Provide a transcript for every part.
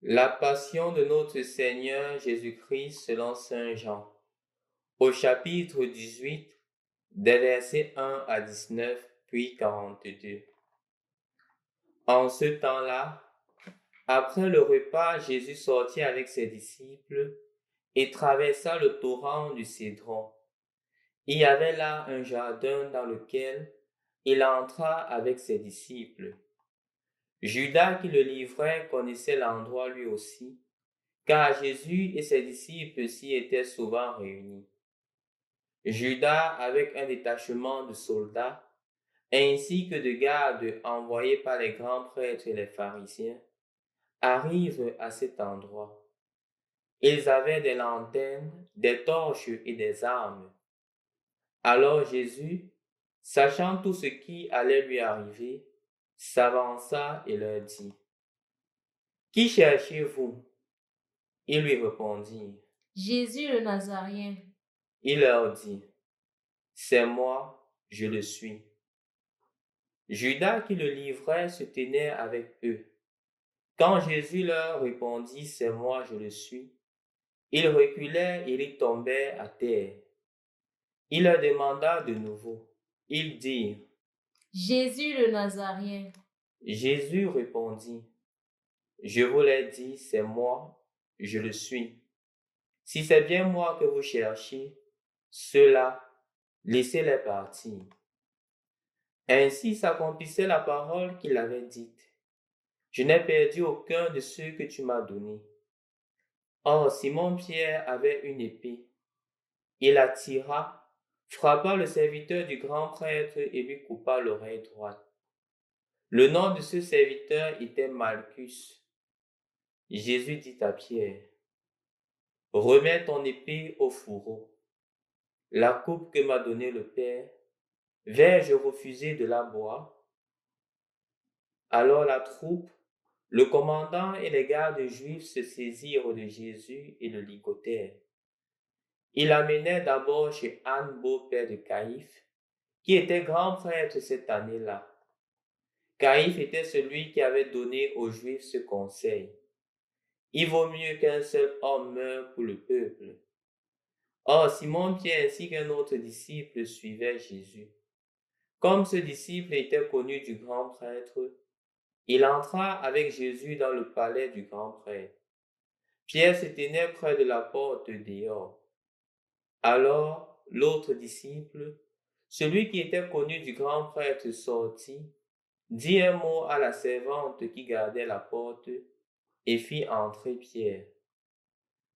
La passion de notre Seigneur Jésus-Christ selon Saint Jean. Au chapitre 18, des versets 1 à 19, puis 42. En ce temps-là, après le repas, Jésus sortit avec ses disciples et traversa le torrent du Cédron. Il y avait là un jardin dans lequel il entra avec ses disciples. Judas qui le livrait connaissait l'endroit lui aussi, car Jésus et ses disciples s'y étaient souvent réunis. Judas, avec un détachement de soldats, ainsi que de gardes envoyés par les grands prêtres et les pharisiens, arrive à cet endroit. Ils avaient des lanternes, des torches et des armes. Alors Jésus, sachant tout ce qui allait lui arriver, s'avança et leur dit, « Qui cherchez-vous » Ils lui répondirent, « Jésus le Nazaréen. » Il leur dit, « C'est moi, je le suis. » Judas qui le livrait se tenait avec eux. Quand Jésus leur répondit, « C'est moi, je le suis », ils reculaient et ils tombaient à terre. Il leur demanda de nouveau. Ils dirent, « Jésus le Nazaréen. » Jésus répondit, « Je vous l'ai dit, c'est moi, je le suis. Si c'est bien moi que vous cherchez, ceux-là, laissez-les partir. » Ainsi s'accomplissait la parole qu'il avait dite. Je n'ai perdu aucun de ceux que tu m'as donnés. Or, Simon-Pierre avait une épée. Il la tira, frappa le serviteur du grand prêtre et lui coupa l'oreille droite. Le nom de ce serviteur était Malchus. Jésus dit à Pierre, « Remets ton épée au fourreau. La coupe que m'a donnée le Père, vais-je refuser de la boire? » Alors la troupe, le commandant et les gardes juifs se saisirent de Jésus et le ligotèrent. Ils l'amenèrent d'abord chez Anne, beau-père de Caïphe, qui était grand prêtre cette année-là. Caïphe était celui qui avait donné aux Juifs ce conseil. Il vaut mieux qu'un seul homme meure pour le peuple. Or, Simon-Pierre ainsi qu'un autre disciple suivaient Jésus. Comme ce disciple était connu du grand prêtre, il entra avec Jésus dans le palais du grand prêtre. Pierre se tenait près de la porte dehors. Alors, l'autre disciple, celui qui était connu du grand prêtre, sortit, dit un mot à la servante qui gardait la porte et fit entrer Pierre.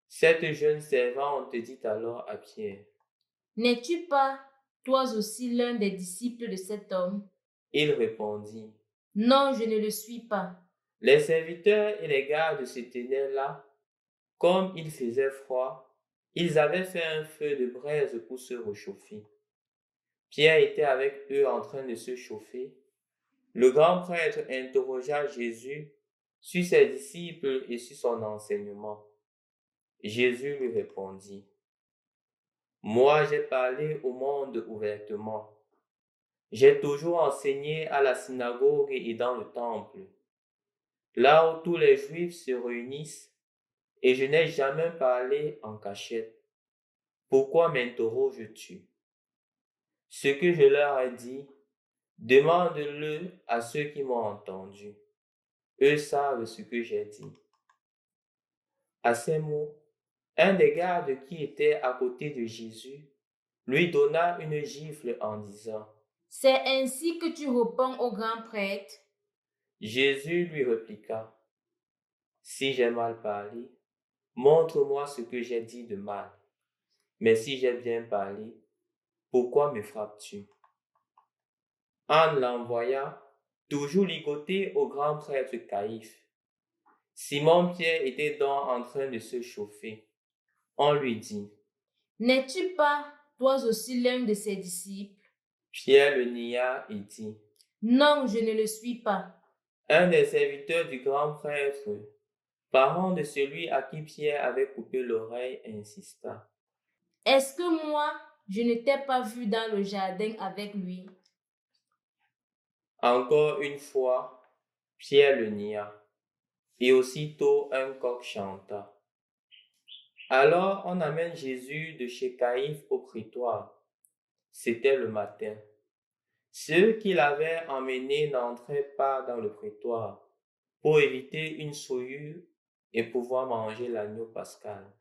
Cette jeune servante dit alors à Pierre, « N'es-tu pas, toi aussi, l'un des disciples de cet homme? » Il répondit, « Non, je ne le suis pas. » Les serviteurs et les gardes se tenaient là. Comme il faisait froid, ils avaient fait un feu de braise pour se réchauffer. Pierre était avec eux en train de se chauffer. Le grand prêtre interrogea Jésus sur ses disciples et sur son enseignement. Jésus lui répondit, « Moi j'ai parlé au monde ouvertement. J'ai toujours enseigné à la synagogue et dans le temple, là où tous les Juifs se réunissent, et je n'ai jamais parlé en cachette. Pourquoi m'interroges-tu? Ce que je leur ai dit, demande-le à ceux qui m'ont entendu. Eux savent ce que j'ai dit. » À ces mots, un des gardes qui était à côté de Jésus lui donna une gifle en disant, « C'est ainsi que tu réponds au grand prêtre? » Jésus lui répliqua, « Si j'ai mal parlé, montre-moi ce que j'ai dit de mal. Mais si j'ai bien parlé, pourquoi me frappes-tu? » Anne l'envoya, toujours ligoté au grand prêtre Caïphe. Simon-Pierre était donc en train de se chauffer. On lui dit, « N'es-tu pas, toi aussi, l'un de ses disciples? » Pierre le nia et dit, « Non, je ne le suis pas. » Un des serviteurs du grand prêtre, parent de celui à qui Pierre avait coupé l'oreille, insista. « Est-ce que moi, je ne t'ai pas vu dans le jardin avec lui? » Encore une fois, Pierre le nia. Et aussitôt un coq chanta. Alors on amène Jésus de chez Caïphe au prétoire. C'était le matin. Ceux qui l'avaient emmené n'entraient pas dans le prétoire pour éviter une souillure et pouvoir manger l'agneau pascal.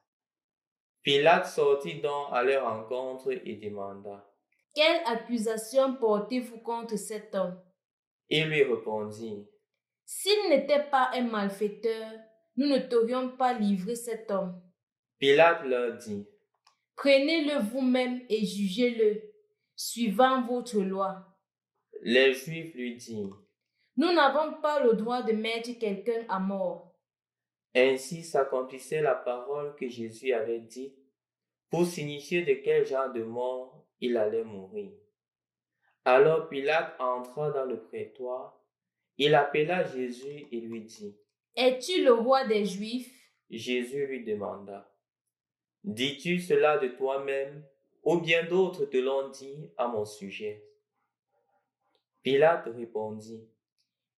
Pilate sortit donc à leur rencontre et demanda. Quelle accusation portez-vous contre cet homme? Il lui répondit. S'il n'était pas un malfaiteur, nous ne t'aurions pas livré cet homme. Pilate leur dit. Prenez-le vous-même et jugez-le, suivant votre loi. Les Juifs lui dirent. Nous n'avons pas le droit de mettre quelqu'un à mort. Ainsi s'accomplissait la parole que Jésus avait dite pour signifier de quel genre de mort il allait mourir. Alors Pilate entra dans le prétoire, il appela Jésus et lui dit. Es-tu le roi des Juifs? Jésus lui demanda. Dis-tu cela de toi-même, ou bien d'autres te l'ont dit à mon sujet? Pilate répondit.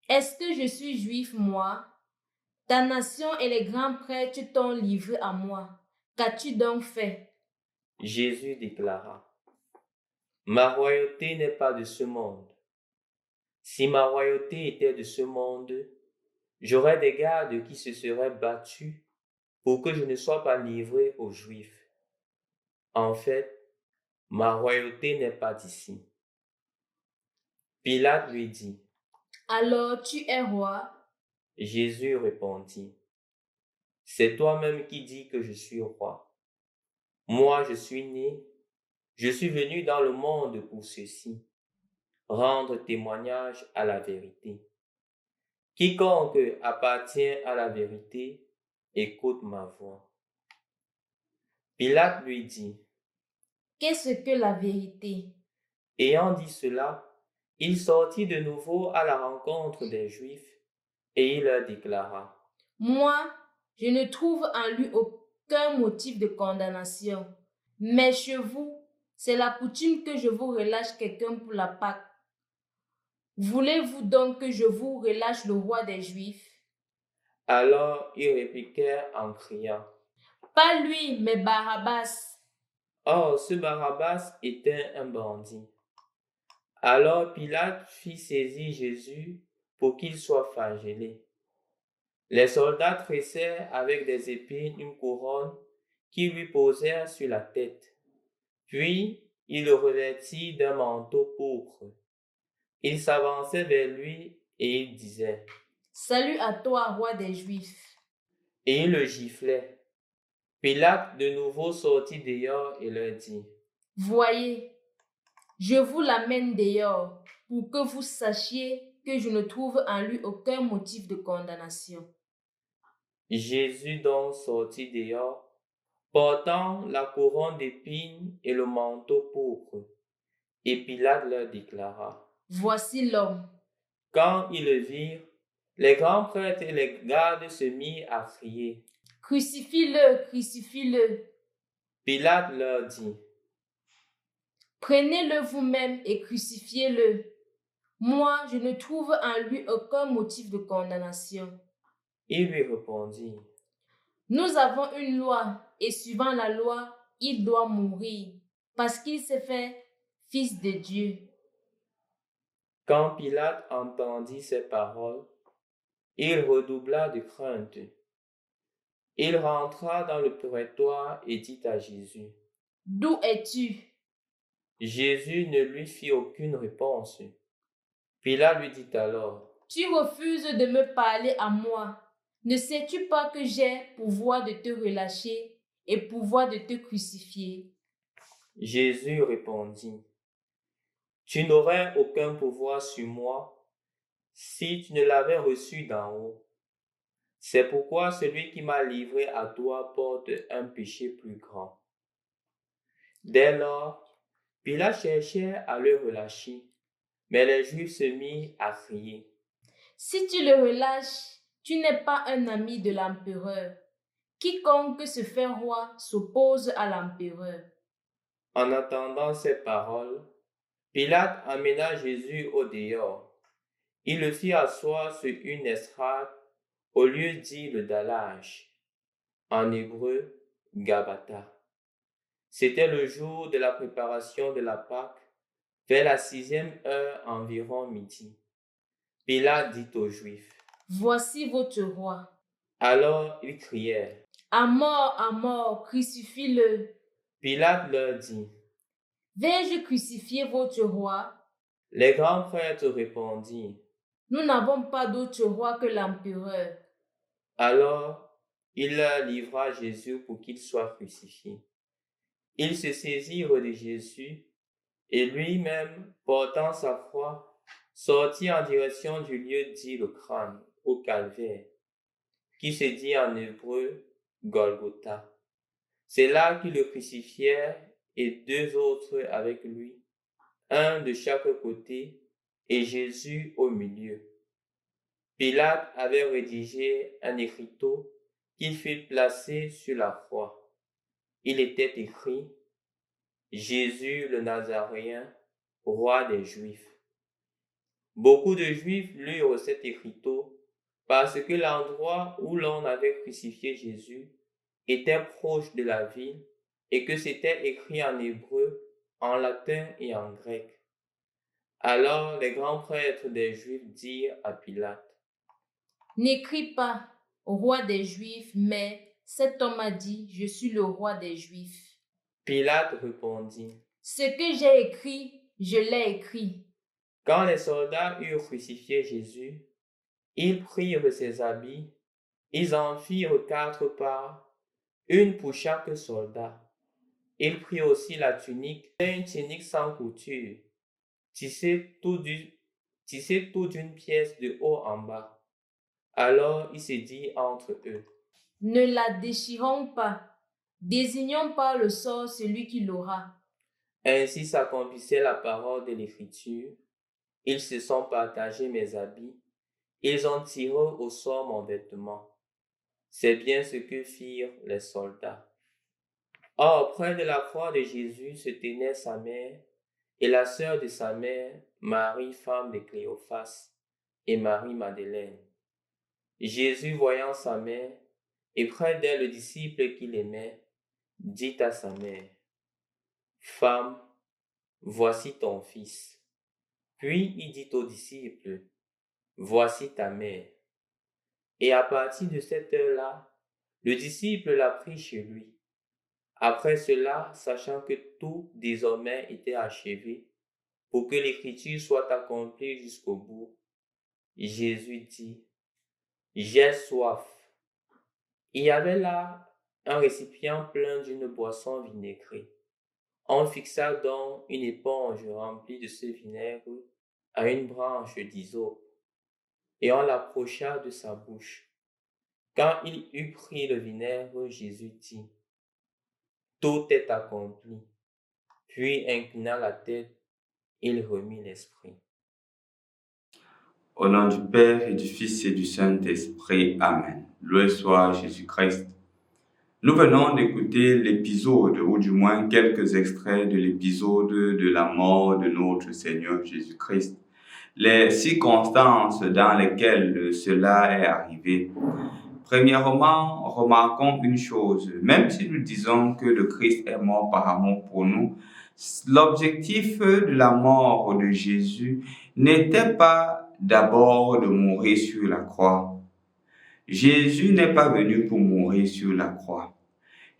Est-ce que je suis juif, moi? Ta nation et les grands prêtres t'ont livré à moi. Qu'as-tu donc fait? Jésus déclara. Ma royauté n'est pas de ce monde. Si ma royauté était de ce monde, j'aurais des gardes qui se seraient battus pour que je ne sois pas livré aux Juifs. En fait, ma royauté n'est pas d'ici. Pilate lui dit. Alors tu es roi? Jésus répondit. C'est toi-même qui dis que je suis roi. Moi, je suis né, je suis venu dans le monde pour ceci, rendre témoignage à la vérité. Quiconque appartient à la vérité, écoute ma voix. Pilate lui dit. Qu'est-ce que la vérité? Ayant dit cela, il sortit de nouveau à la rencontre des Juifs et il leur déclara. Moi, je ne trouve en lui aucun motif de condamnation. Mais chez vous, c'est la coutume que je vous relâche quelqu'un pour la Pâque. Voulez-vous donc que je vous relâche le roi des Juifs? Alors ils répliquèrent en criant. Pas lui, mais Barabbas. Or, ce Barabbas était un bandit. Alors Pilate fit saisir Jésus pour qu'il soit flagellé. Les soldats tressèrent avec des épines une couronne qu'ils lui posèrent sur la tête. Puis il le revêtit d'un manteau pourpre. Il s'avançait vers lui et il disait. Salut à toi, roi des Juifs. Et il le giflait. Pilate de nouveau sortit dehors et leur dit. Voyez, je vous l'amène dehors pour que vous sachiez que je ne trouve en lui aucun motif de condamnation. Jésus donc sortit dehors, portant la couronne d'épines et le manteau pourpre. Et Pilate leur déclara. Voici l'homme. Quand ils le virent, les grands prêtres et les gardes se mirent à crier. Crucifie-le, crucifie-le. Pilate leur dit. Prenez-le vous-même et crucifiez-le. Moi, je ne trouve en lui aucun motif de condamnation. Il lui répondit. Nous avons une loi, et suivant la loi, il doit mourir, parce qu'il s'est fait fils de Dieu. Quand Pilate entendit ces paroles, il redoubla de crainte. Il rentra dans le prétoire et dit à Jésus. D'où es-tu? Jésus ne lui fit aucune réponse. Pilate lui dit alors. Tu refuses de me parler à moi. Ne sais-tu pas que j'ai pouvoir de te relâcher et pouvoir de te crucifier? Jésus répondit. Tu n'aurais aucun pouvoir sur moi si tu ne l'avais reçu d'en haut. C'est pourquoi celui qui m'a livré à toi porte un péché plus grand. Dès lors, Pilate cherchait à le relâcher, mais les Juifs se mirent à crier. Si tu le relâches, tu n'es pas un ami de l'empereur. Quiconque se fait roi s'oppose à l'empereur. En entendant ces paroles, Pilate amena Jésus au dehors. Il le fit asseoir sur une estrade au lieu dit le dallage, en hébreu Gabata. C'était le jour de la préparation de la Pâque, vers la 6e heure environ midi. Pilate dit aux Juifs, « Voici votre roi. » Alors ils crièrent, « À mort, crucifie-le. » Pilate leur dit, « Vais-je crucifier votre roi? » Les grands prêtres répondirent, Nous n'avons pas d'autre roi que l'empereur. Alors il leur livra Jésus pour qu'il soit crucifié. Ils se saisirent de Jésus et lui-même, portant sa croix, sortit en direction du lieu dit le crâne, au calvaire, qui se dit en hébreu Golgotha. C'est là qu'ils le crucifièrent et 2 autres avec lui, un de chaque côté et Jésus au milieu. Pilate avait rédigé un écriteau qu'il fit placer sur la croix. Il était écrit « Jésus le Nazaréen, roi des Juifs ». Beaucoup de Juifs lurent cet écriteau parce que l'endroit où l'on avait crucifié Jésus était proche de la ville et que c'était écrit en hébreu, en latin et en grec. Alors les grands prêtres des Juifs dirent à Pilate, « N'écris pas au roi des Juifs, mais cet homme a dit, je suis le roi des Juifs. » Pilate répondit, « Ce que j'ai écrit, je l'ai écrit. » Quand les soldats eurent crucifié Jésus, ils prirent ses habits, ils en firent 4 parts, une pour chaque soldat. Ils prirent aussi la tunique, une tunique sans couture, tissée tout d'une pièce de haut en bas. Alors il se dit entre eux, « Ne la déchirons pas, désignons par le sort celui qui l'aura. » Ainsi s'accomplissait la parole de l'Écriture. Ils se sont partagés mes habits, ils ont tiré au sort mon vêtement. C'est bien ce que firent les soldats. Or, près de la croix de Jésus se tenait sa mère et la sœur de sa mère, Marie, femme de Cléophas, et Marie-Madeleine. Jésus, voyant sa mère, et près d'elle le disciple qu'il aimait, dit à sa mère, « Femme, voici ton fils. » Puis il dit aux disciples, « Voici ta mère. » Et à partir de cette heure-là, le disciple l'a pris chez lui. Après cela, sachant que tout désormais était achevé, pour que l'écriture soit accomplie jusqu'au bout, Jésus dit, « J'ai soif. » Il y avait là un récipient plein d'une boisson vinaigrée. On fixa donc une éponge remplie de ce vinaigre à une branche d'hysope, et on l'approcha de sa bouche. Quand il eut pris le vinaigre, Jésus dit, « Tout est accompli. » Puis inclina la tête, il remit l'esprit. Au nom du Père et du Fils et du Saint-Esprit. Amen. Loué soit Jésus-Christ. Nous venons d'écouter l'épisode, ou du moins quelques extraits de l'épisode de la mort de notre Seigneur Jésus-Christ. Les circonstances dans lesquelles cela est arrivé. Premièrement, remarquons une chose. Même si nous disons que le Christ est mort par amour pour nous, l'objectif de la mort de Jésus n'était pas d'abord de mourir sur la croix. Jésus n'est pas venu pour mourir sur la croix.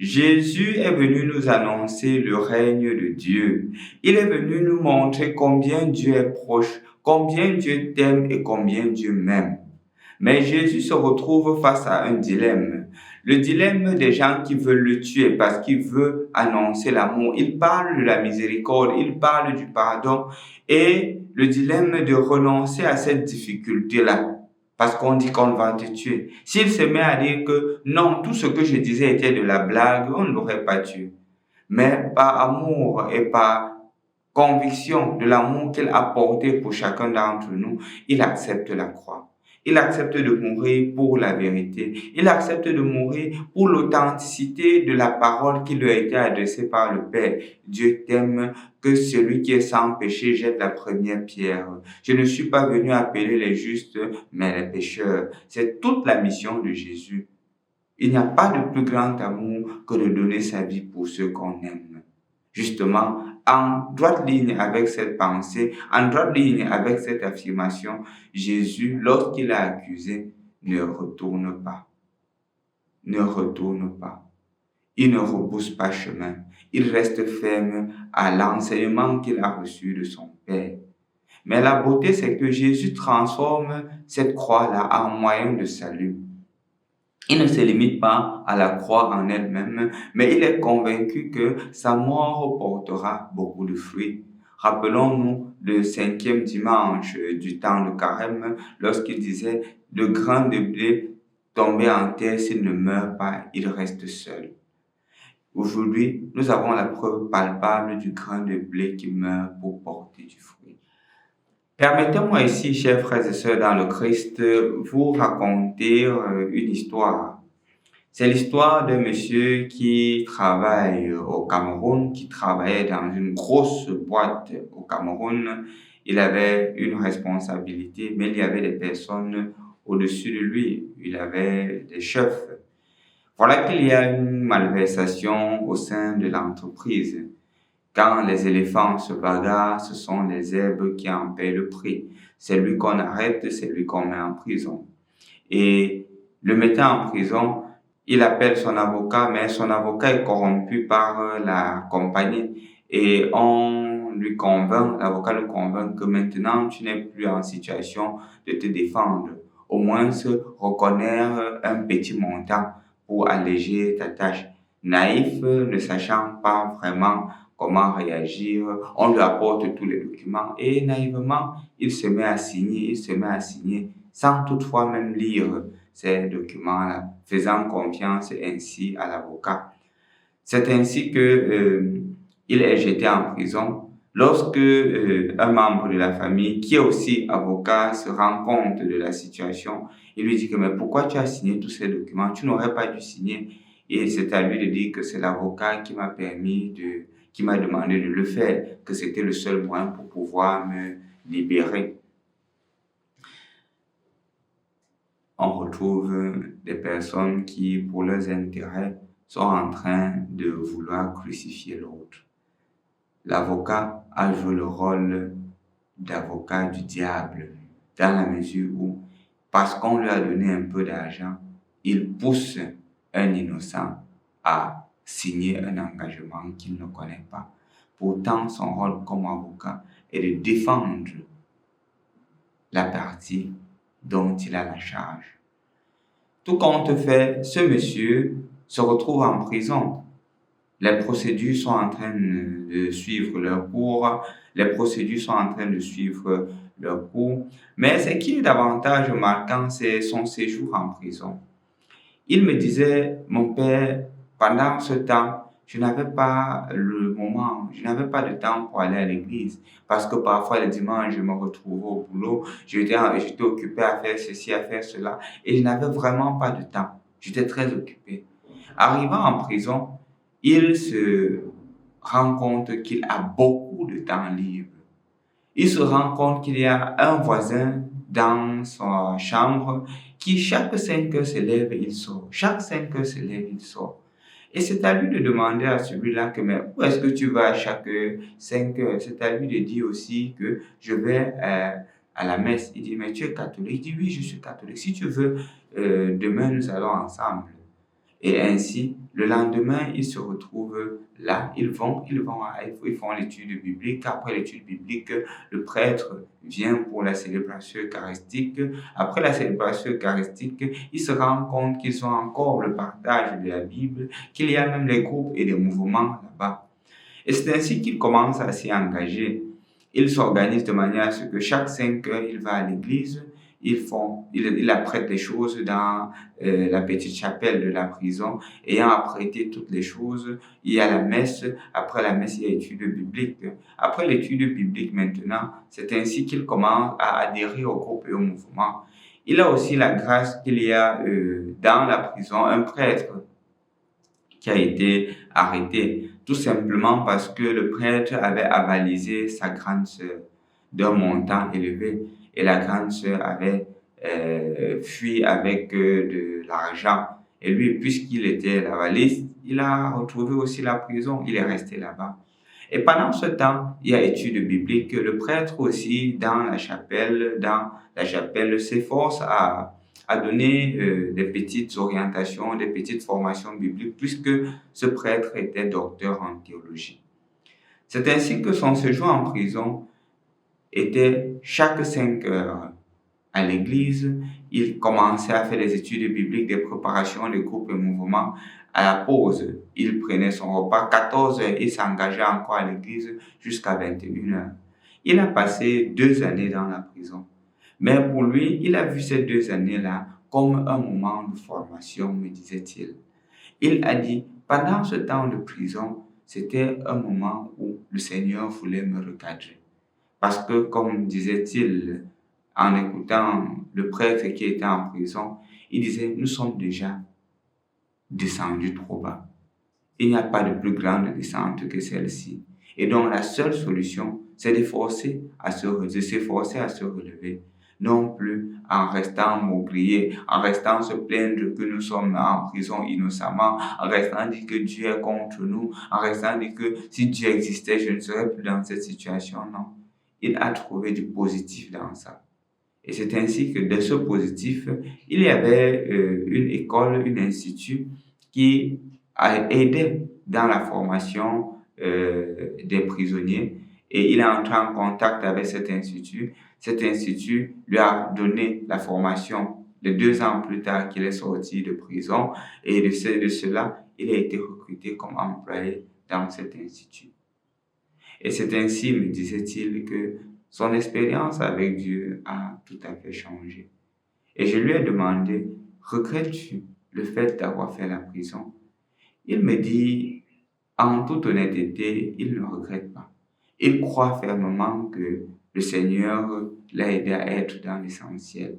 Jésus est venu nous annoncer le règne de Dieu. Il est venu nous montrer combien Dieu est proche, combien Dieu t'aime et combien Dieu m'aime. Mais Jésus se retrouve face à un dilemme. Le dilemme des gens qui veulent le tuer parce qu'il veut annoncer l'amour. Il parle de la miséricorde, il parle du pardon et le dilemme de renoncer à cette difficulté-là. Parce qu'on dit qu'on va te tuer. S'il se met à dire que non, tout ce que je disais était de la blague, on ne l'aurait pas tué. Mais par amour et par conviction de l'amour qu'il a porté pour chacun d'entre nous, il accepte la croix. Il accepte de mourir pour la vérité. Il accepte de mourir pour l'authenticité de la parole qui lui a été adressée par le Père. Dieu t'aime, que celui qui est sans péché jette la première pierre. Je ne suis pas venu appeler les justes, mais les pécheurs. C'est toute la mission de Jésus. Il n'y a pas de plus grand amour que de donner sa vie pour ceux qu'on aime. Justement, en droite ligne avec cette pensée, en droite ligne avec cette affirmation, Jésus, lorsqu'il a accusé, ne retourne pas. Ne retourne pas. Il ne repousse pas chemin. Il reste ferme à l'enseignement qu'il a reçu de son Père. Mais la beauté, c'est que Jésus transforme cette croix-là en moyen de salut. Il ne se limite pas à la croix en elle-même, mais il est convaincu que sa mort portera beaucoup de fruits. Rappelons-nous le 5e dimanche du temps de Carême, lorsqu'il disait « Le grain de blé tombé en terre, s'il ne meurt pas, il reste seul. » Aujourd'hui, nous avons la preuve palpable du grain de blé qui meurt pour porter du fruit. Permettez-moi ici, chers frères et sœurs dans le Christ, vous raconter une histoire. C'est l'histoire d'un monsieur qui travaille au Cameroun, qui travaillait dans une grosse boîte au Cameroun. Il avait une responsabilité, mais il y avait des personnes au-dessus de lui. Il avait des chefs. Voilà qu'il y a une malversation au sein de l'entreprise. Quand les éléphants se bagarrent, ce sont les zèbres qui en paient le prix. C'est lui qu'on arrête, c'est lui qu'on met en prison. Et le mettant en prison, il appelle son avocat, mais son avocat est corrompu par la compagnie. Et l'avocat le convainc que maintenant tu n'es plus en situation de te défendre. Au moins, reconnaître un petit montant pour alléger ta tâche. Naïf, ne sachant pas vraiment comment réagir, on lui apporte tous les documents et naïvement, il se met à signer sans toutefois même lire ces documents-là, faisant confiance ainsi à l'avocat. C'est ainsi que il est jeté en prison. Lorsque un membre de la famille, qui est aussi avocat, se rend compte de la situation, il lui dit que « Mais pourquoi tu as signé tous ces documents? Tu n'aurais pas dû signer. » Et c'est à lui de dire que c'est l'avocat qui m'a demandé de le faire, que c'était le seul moyen pour pouvoir me libérer. On retrouve des personnes qui, pour leurs intérêts, sont en train de vouloir crucifier l'autre. L'avocat a joué le rôle d'avocat du diable, dans la mesure où, parce qu'on lui a donné un peu d'argent, il pousse un innocent à signer un engagement qu'il ne connaît pas. Pourtant, son rôle comme avocat est de défendre la partie dont il a la charge. Tout compte fait, ce monsieur se retrouve en prison. Les procédures sont en train de suivre leur cours. Mais ce qui est davantage marquant, c'est son séjour en prison. Il me disait, mon père, pendant ce temps, je n'avais pas de temps pour aller à l'église. Parce que parfois, le dimanche, je me retrouvais au boulot. J'étais occupé à faire ceci, à faire cela. Et je n'avais vraiment pas de temps. J'étais très occupé. Arrivant en prison, il se rend compte qu'il a beaucoup de temps libre. Il se rend compte qu'il y a un voisin dans sa chambre qui, chaque 5 heures se lève, il sort. Chaque 5 heures se lève, il sort. Et c'est à lui de demander à celui-là que, mais où est-ce que tu vas chaque 5 heures? C'est à lui de dire aussi que je vais à la messe. Il dit, mais tu es catholique? Il dit, oui, je suis catholique. Si tu veux, demain, nous allons ensemble. Et ainsi, le lendemain, ils se retrouvent là, ils font l'étude biblique. Après l'étude biblique, le prêtre vient pour la célébration eucharistique. Après la célébration eucharistique, ils se rendent compte qu'ils ont encore le partage de la Bible, qu'il y a même les groupes et les mouvements là-bas. Et c'est ainsi qu'ils commencent à s'y engager. Ils s'organisent de manière à ce que chaque 5 heures, il va à l'église. Il apprête les choses dans la petite chapelle de la prison. Ayant apprêté toutes les choses, il y a la messe. Après la messe, il y a l'étude biblique. Après l'étude biblique maintenant, c'est ainsi qu'il commence à adhérer au groupe et au mouvement. Il a aussi la grâce qu'il y a dans la prison un prêtre qui a été arrêté, tout simplement parce que le prêtre avait avalisé sa grande sœur d'un montant élevé et la grande sœur avait fui avec de l'argent. Et lui, puisqu'il était l'avaliste, il a retrouvé aussi la prison, il est resté là-bas. Et pendant ce temps, il y a étude biblique. Le prêtre aussi, dans la chapelle, s'efforce à donner des petites orientations, des petites formations bibliques, puisque ce prêtre était docteur en théologie. C'est ainsi que son séjour en prison était chaque 5 heures à l'église. Il commençait à faire des études bibliques, des préparations, des groupes et mouvements. À la pause, il prenait son repas. 14 heures, il s'engageait encore à l'église jusqu'à 21 heures. Il a passé 2 années dans la prison. Mais pour lui, il a vu ces 2 années-là comme un moment de formation, me disait-il. Il a dit, pendant ce temps de prison, c'était un moment où le Seigneur voulait me recadrer. Parce que, comme disait-il, en écoutant le prêtre qui était en prison, il disait, nous sommes déjà descendus trop bas. Il n'y a pas de plus grande descente que celle-ci. Et donc, la seule solution, c'est s'efforcer à se relever. Non plus en restant maugrier, en restant se plaindre que nous sommes en prison innocemment, en restant dire que Dieu est contre nous, en restant dire que si Dieu existait, je ne serais plus dans cette situation. Non. Il a trouvé du positif dans ça. Et c'est ainsi que de ce positif, il y avait une école, un institut qui a aidé dans la formation des prisonniers. Et il est entré en contact avec cet institut. Cet institut lui a donné la formation de 2 ans plus tard qu'il est sorti de prison. Et de cela, il a été recruté comme employé dans cet institut. Et c'est ainsi, me disait-il, que son expérience avec Dieu a tout à fait changé. Et je lui ai demandé, regrettes-tu le fait d'avoir fait la prison? Il me dit, en toute honnêteté, il ne regrette pas. Il croit fermement que le Seigneur l'a aidé à être dans l'essentiel.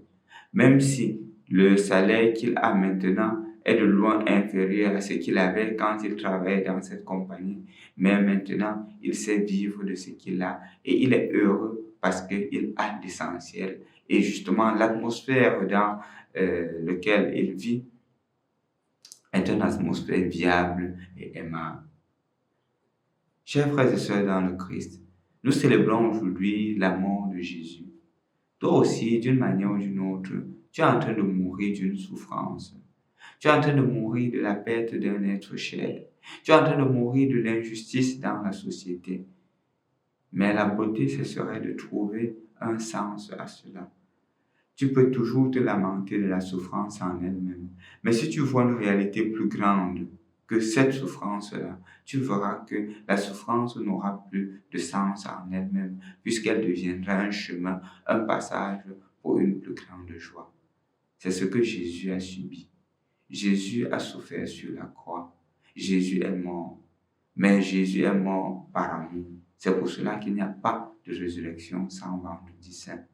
Même si le salaire qu'il a maintenant est de loin inférieur à ce qu'il avait quand il travaillait dans cette compagnie. Mais maintenant, il sait vivre de ce qu'il a et il est heureux parce qu'il a l'essentiel. Et justement, l'atmosphère dans laquelle il vit est une atmosphère viable et aimable. Chers frères et sœurs dans le Christ, nous célébrons aujourd'hui la mort de Jésus. Toi aussi, d'une manière ou d'une autre, tu es en train de mourir d'une souffrance. Tu es en train de mourir de la perte d'un être cher. Tu es en train de mourir de l'injustice dans la société. Mais la beauté, ce serait de trouver un sens à cela. Tu peux toujours te lamenter de la souffrance en elle-même. Mais si tu vois une réalité plus grande que cette souffrance-là, tu verras que la souffrance n'aura plus de sens en elle-même, puisqu'elle deviendra un chemin, un passage pour une plus grande joie. C'est ce que Jésus a subi. Jésus a souffert sur la croix. Jésus est mort. Mais Jésus est mort par amour. C'est pour cela qu'il n'y a pas de résurrection sans vendredi saint.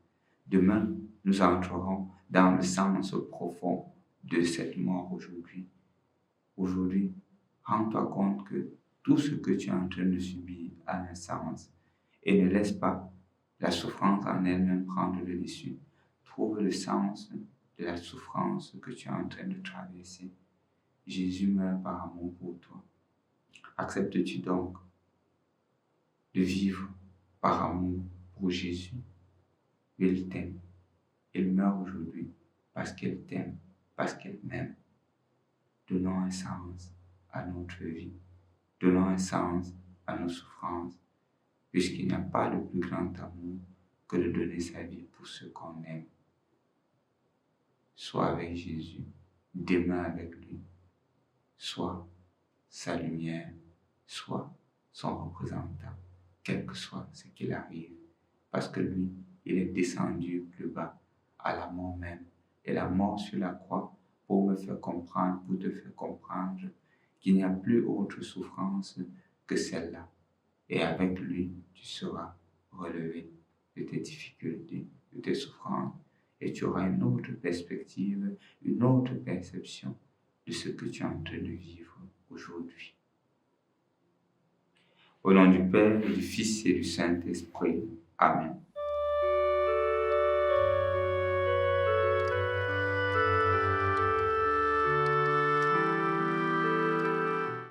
Demain, nous entrerons dans le sens profond de cette mort aujourd'hui. Aujourd'hui, rends-toi compte que tout ce que tu es en train de subir a un sens et ne laisse pas la souffrance en elle-même prendre le dessus. Trouve le sens de la souffrance que tu es en train de traverser. Jésus meurt par amour pour toi. Acceptes-tu donc de vivre par amour pour Jésus? Il t'aime. Il meurt aujourd'hui parce qu'il t'aime, parce qu'il m'aime. Donnons un sens à notre vie. Donnons un sens à nos souffrances, puisqu'il n'y a pas de plus grand amour que de donner sa vie pour ceux qu'on aime. Sois avec Jésus, demeure avec lui. Sois sa lumière, sois son représentant, quel que soit ce qu'il arrive. Parce que lui, il est descendu plus bas, à la mort même. Et la mort sur la croix pour me faire comprendre, pour te faire comprendre qu'il n'y a plus autre souffrance que celle-là. Et avec lui, tu seras relevé de tes difficultés, de tes souffrances. et tu auras une autre perspective, une autre perception de ce que tu es en train de vivre aujourd'hui. Au nom du Père, et du Fils et du Saint-Esprit. Amen.